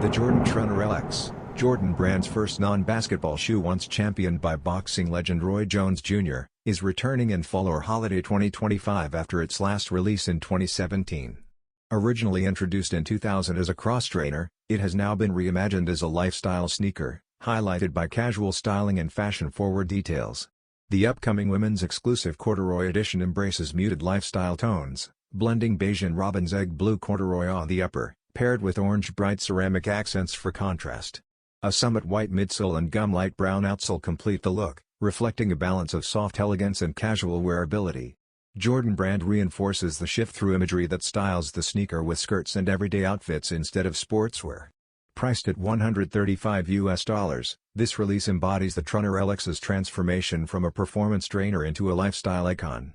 The Jordan Trunner LX, Jordan Brand's first non-basketball shoe once championed by boxing legend Roy Jones Jr., is returning in fall or holiday 2025 after its last release in 2017. Originally introduced in 2000 as a cross-trainer, it has now been reimagined as a lifestyle sneaker, highlighted by casual styling and fashion-forward details. The upcoming women's exclusive Corduroy edition embraces muted lifestyle tones, blending beige and robin's egg blue corduroy on the upper, paired with orange bright ceramic accents for contrast. A summit white midsole and gum light brown outsole complete the look, reflecting a balance of soft elegance and casual wearability. Jordan Brand reinforces the shift through imagery that styles the sneaker with skirts and everyday outfits instead of sportswear. Priced at $135, this release embodies the Trunner LX's transformation from a performance trainer into a lifestyle icon.